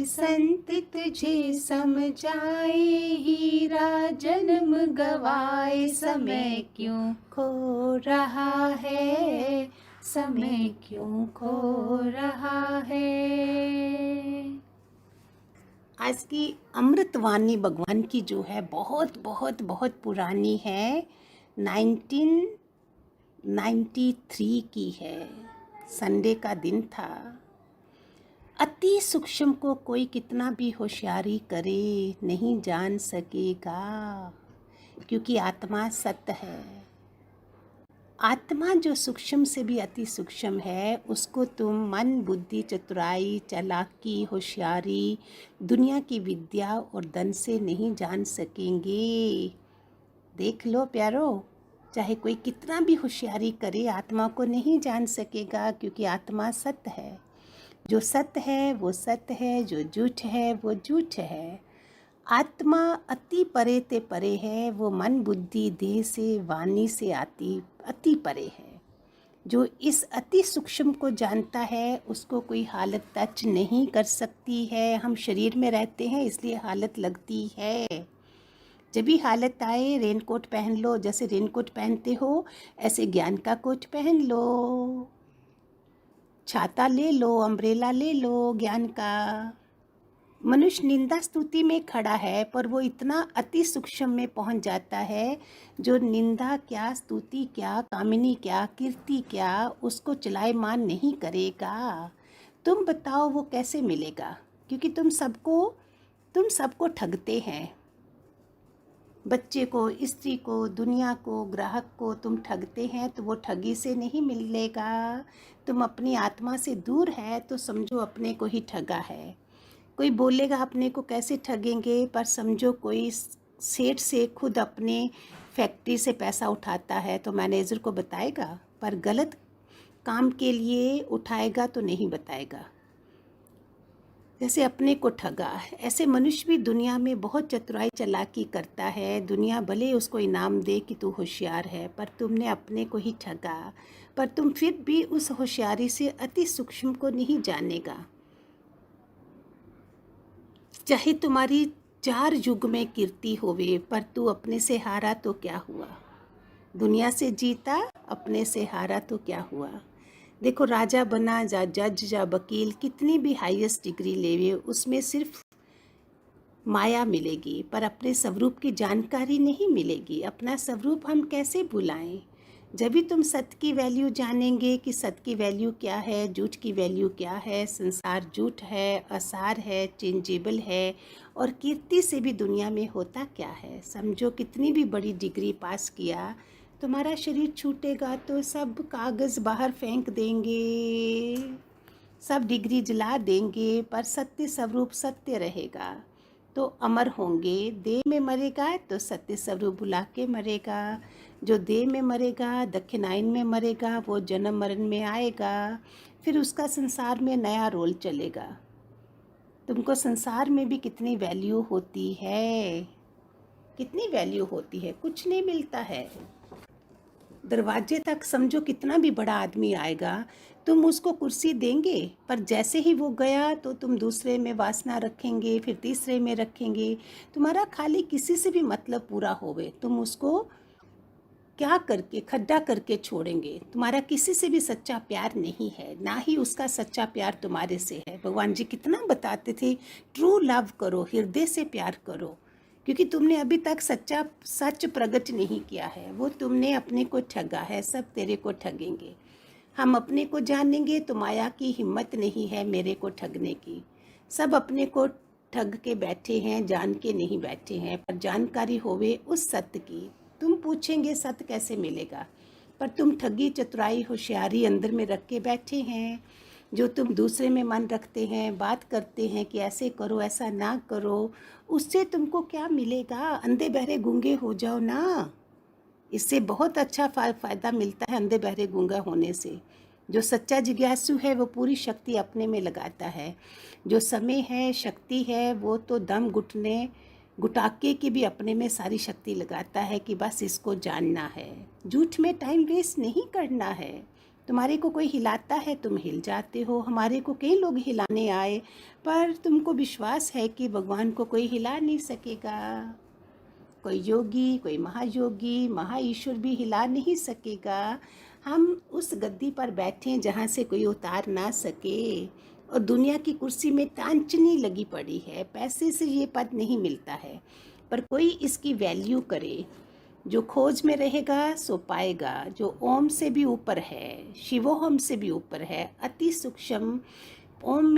संत तुझे समझाए, हीरा जन्म गवाए, समय क्यों खो रहा है, समय क्यों खो रहा है। आज की अमृतवाणी भगवान की जो है बहुत बहुत बहुत पुरानी है, 1993 की है। संडे का दिन था। अति सूक्ष्म को कोई कितना भी होशियारी करे नहीं जान सकेगा, क्योंकि आत्मा सत्य है। आत्मा जो सूक्ष्म से भी अति सूक्ष्म है, उसको तुम मन बुद्धि चतुराई चालाकी होशियारी दुनिया की विद्या और धन से नहीं जान सकेंगे। देख लो प्यारो, चाहे कोई कितना भी होशियारी करे आत्मा को नहीं जान सकेगा, क्योंकि आत्मा सत्य है। जो सत्य है वो सत्य है, जो झूठ है वो झूठ है। आत्मा अति परे ते परे है, वो मन बुद्धि देह से वाणी से आती अति परे है। जो इस अति सूक्ष्म को जानता है उसको कोई हालत टच नहीं कर सकती है। हम शरीर में रहते हैं इसलिए हालत लगती है। जब भी हालत आए रेनकोट पहन लो, जैसे रेनकोट पहनते हो ऐसे ज्ञान का कोट पहन लो, छाता ले लो, अम्ब्रेला ले लो ज्ञान का। मनुष्य निंदा स्तुति में खड़ा है, पर वो इतना अति सूक्ष्म में पहुंच जाता है, जो निंदा क्या, स्तुति क्या, कामिनी क्या, कीर्ति क्या, उसको चलायमान नहीं करेगा। तुम बताओ वो कैसे मिलेगा? क्योंकि तुम सबको ठगते हैं। बच्चे को, स्त्री को, दुनिया को, ग्राहक को तुम ठगते हैं, तो वो ठगी से नहीं मिलेगा। तुम अपनी आत्मा से दूर है तो समझो अपने को ही ठगा है। कोई बोलेगा अपने को कैसे ठगेंगे, पर समझो कोई सेठ से खुद अपने फैक्ट्री से पैसा उठाता है तो मैनेजर को बताएगा, पर गलत काम के लिए उठाएगा तो नहीं बताएगा। जैसे अपने को ठगा, ऐसे मनुष्य भी दुनिया में बहुत चतुराई चालाकी करता है। दुनिया भले उसको इनाम दे कि तू होशियार है, पर तुमने अपने को ही ठगा। पर तुम फिर भी उस होशियारी से अति सूक्ष्म को नहीं जानेगा। चाहे तुम्हारी 4 युग में कीर्ति होवे, पर तू अपने से हारा तो क्या हुआ। दुनिया से जीता, अपने से हारा तो क्या हुआ। देखो, राजा बना जा जज जा वकील, कितनी भी हाईएस्ट डिग्री लेवे, उसमें सिर्फ माया मिलेगी, पर अपने स्वरूप की जानकारी नहीं मिलेगी। अपना स्वरूप हम कैसे भुलाएं? जब भी तुम सत्य की वैल्यू जानेंगे कि सत्य की वैल्यू क्या है, झूठ की वैल्यू क्या है। संसार झूठ है, असार है, चेंजेबल है, और कीर्ति से भी दुनिया में होता क्या है। समझो, कितनी भी बड़ी डिग्री पास किया, तुम्हारा शरीर छूटेगा तो सब कागज़ बाहर फेंक देंगे, सब डिग्री जला देंगे, पर सत्य स्वरूप सत्य रहेगा तो अमर होंगे। देह में मरेगा तो सत्य स्वरूप बुला के मरेगा। जो देह में मरेगा, दक्षिणायन में मरेगा, वो जन्म मरण में आएगा, फिर उसका संसार में नया रोल चलेगा। तुमको संसार में भी कितनी वैल्यू होती है, कितनी वैल्यू होती है, कुछ नहीं मिलता है। दरवाजे तक समझो कितना भी बड़ा आदमी आएगा, तुम उसको कुर्सी देंगे, पर जैसे ही वो गया तो तुम दूसरे में वासना रखेंगे, फिर तीसरे में रखेंगे। तुम्हारा खाली किसी से भी मतलब पूरा होवे, तुम उसको क्या करके खड्डा करके छोड़ेंगे। तुम्हारा किसी से भी सच्चा प्यार नहीं है, ना ही उसका सच्चा प्यार तुम्हारे से है। भगवान जी कितना बताते थे, ट्रू लव करो, हृदय से प्यार करो, क्योंकि तुमने अभी तक सच प्रकट नहीं किया है। वो तुमने अपने को ठगा है, सब तेरे को ठगेंगे। हम अपने को जानेंगे तो माया की हिम्मत नहीं है मेरे को ठगने की। सब अपने को ठग के बैठे हैं, जान के नहीं बैठे हैं। पर जानकारी होवे उस सत्य की। तुम पूछेंगे सत्य कैसे मिलेगा, पर तुम ठगी चतुराई होशियारी अंदर में रख के बैठे हैं। जो तुम दूसरे में मन रखते हैं, बात करते हैं कि ऐसे करो ऐसा ना करो, उससे तुमको क्या मिलेगा। अंधे बहरे गूंगे हो जाओ ना, इससे बहुत अच्छा फ़ायदा मिलता है अंधे बहरे गूंगा होने से। जो सच्चा जिज्ञासु है वो पूरी शक्ति अपने में लगाता है। जो समय है, शक्ति है, वो तो दम घुटाके की भी अपने में सारी शक्ति लगाता है कि बस इसको जानना है। झूठ में टाइम वेस्ट नहीं करना है। तुम्हारे को कोई हिलाता है, तुम हिल जाते हो। हमारे को कई लोग हिलाने आए, पर तुमको विश्वास है कि भगवान को कोई हिला नहीं सकेगा। कोई योगी, कोई महायोगी, महाईश्वर भी हिला नहीं सकेगा। हम उस गद्दी पर बैठे जहाँ से कोई उतार ना सके, और दुनिया की कुर्सी में टांचनी लगी पड़ी है। पैसे से ये पद नहीं मिलता है, पर कोई इसकी वैल्यू करे। जो खोज में रहेगा सो पाएगा, जो ओम से भी ऊपर है, शिवोहम से भी ऊपर है, अति सूक्ष्म। ओम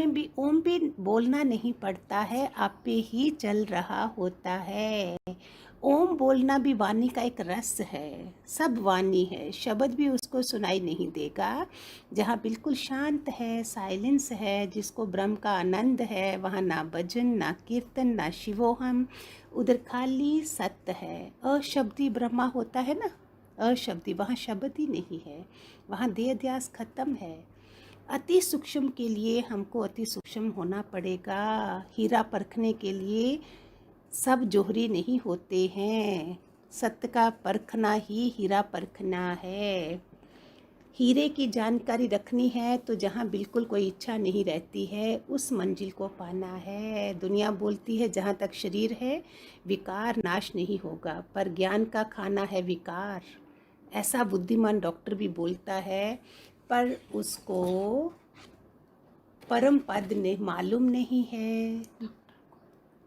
भी बोलना नहीं पड़ता है, आप पे ही चल रहा होता है। ओम बोलना भी वाणी का एक रस है, सब वाणी है, शब्द भी उसको सुनाई नहीं देगा। जहाँ बिल्कुल शांत है, साइलेंस है, जिसको ब्रह्म का आनंद है, वहाँ ना भजन, ना कीर्तन, ना शिवोहम, उधर खाली सत्य है। अशब्दी ब्रह्मा होता है ना, अशब्दी, वहाँ शब्द ही नहीं है, वहाँ देह ध्यास खत्म है। अति सूक्ष्म के लिए हमको अति सूक्ष्म होना पड़ेगा। हीरा परखने के लिए सब जोहरी नहीं होते हैं, सत्य का परखना ही हीरा परखना है। हीरे की जानकारी रखनी है तो जहाँ बिल्कुल कोई इच्छा नहीं रहती है, उस मंजिल को पाना है। दुनिया बोलती है जहाँ तक शरीर है विकार नाश नहीं होगा, पर ज्ञान का खाना है विकार। ऐसा बुद्धिमान डॉक्टर भी बोलता है, पर उसको परम पद ने मालूम नहीं है,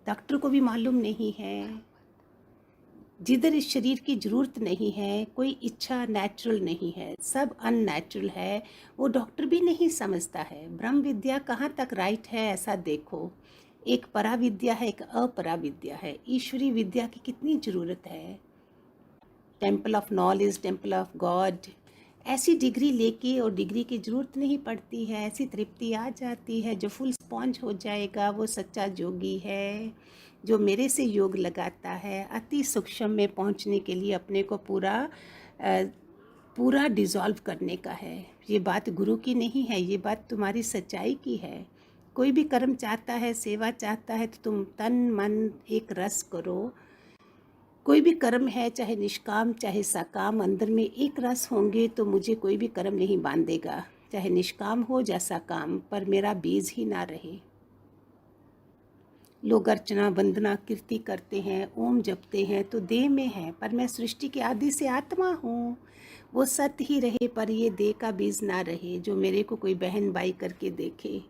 डॉक्टर को भी मालूम नहीं है। जिधर इस शरीर की ज़रूरत नहीं है, कोई इच्छा नेचुरल नहीं है, सब अननेचुरल है, वो डॉक्टर भी नहीं समझता है। ब्रह्म विद्या कहाँ तक राइट है ऐसा देखो। एक परा विद्या है, एक अपरा विद्या है। ईश्वरी विद्या की कितनी ज़रूरत है। Temple of knowledge, temple of God, ऐसी डिग्री लेके और डिग्री की ज़रूरत नहीं पड़ती है, ऐसी तृप्ति आ जाती है। जो फुल स्पॉन्ज हो जाएगा वो सच्चा योगी है, जो मेरे से योग लगाता है। अति सूक्ष्म में पहुंचने के लिए अपने को पूरा डिज़ोल्व करने का है। ये बात गुरु की नहीं है, ये बात तुम्हारी सच्चाई की है। कोई भी कर्म चाहता है, सेवा चाहता है, तो तुम तन मन एक रस करो। कोई भी कर्म है, चाहे निष्काम चाहे सकाम, अंदर में एक रस होंगे तो मुझे कोई भी कर्म नहीं बांधेगा, चाहे निष्काम हो या सकाम, पर मेरा बीज ही ना रहे। लोग अर्चना वंदना कीर्ति करते हैं, ओम जपते हैं तो देह में है, पर मैं सृष्टि के आदि से आत्मा हूँ। वो सत्य ही रहे, पर ये देह का बीज ना रहे। जो मेरे को कोई बहन भाई करके देखे,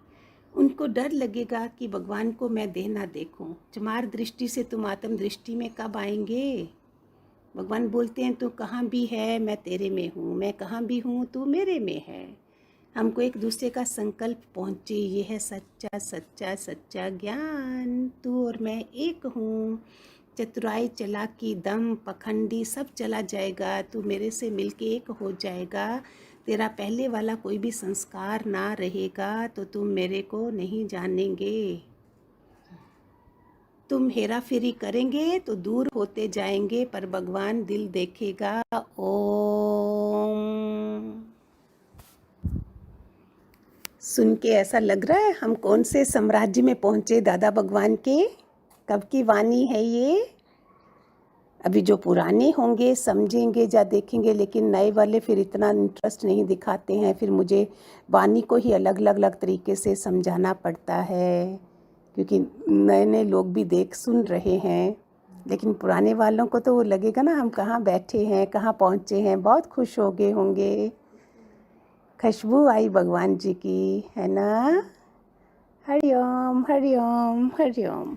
उनको डर लगेगा कि भगवान को मैं देह ना देखूं। चमार दृष्टि से तुम आत्म दृष्टि में कब आएंगे? भगवान बोलते हैं तू कहाँ भी है मैं तेरे में हूँ, मैं कहाँ भी हूँ तू मेरे में है। हमको एक दूसरे का संकल्प पहुँचे, ये है सच्चा सच्चा सच्चा ज्ञान। तू और मैं एक हूँ। चतुराई चालाकी दम पखंडी सब चला जाएगा, तू मेरे से मिलके एक हो जाएगा। तेरा पहले वाला कोई भी संस्कार ना रहेगा तो तुम मेरे को नहीं जानेंगे। तुम हेरा फेरी करेंगे तो दूर होते जाएंगे, पर भगवान दिल देखेगा। ओम। सुन के ऐसा लग रहा है हम कौन से साम्राज्य में पहुँचे दादा भगवान के। कब की वाणी है ये? अभी जो पुराने होंगे समझेंगे या देखेंगे, लेकिन नए वाले फिर इतना इंटरेस्ट नहीं दिखाते हैं। फिर मुझे वाणी को ही अलग अलग अलग तरीके से समझाना पड़ता है, क्योंकि नए नए लोग भी देख सुन रहे हैं। लेकिन पुराने वालों को तो वो लगेगा ना हम कहाँ बैठे हैं, कहाँ पहुँचे हैं, बहुत खुश हो गए होंगे। खुशबू आई भगवान जी की, है ना। हरिओम हरिओम हरिओम।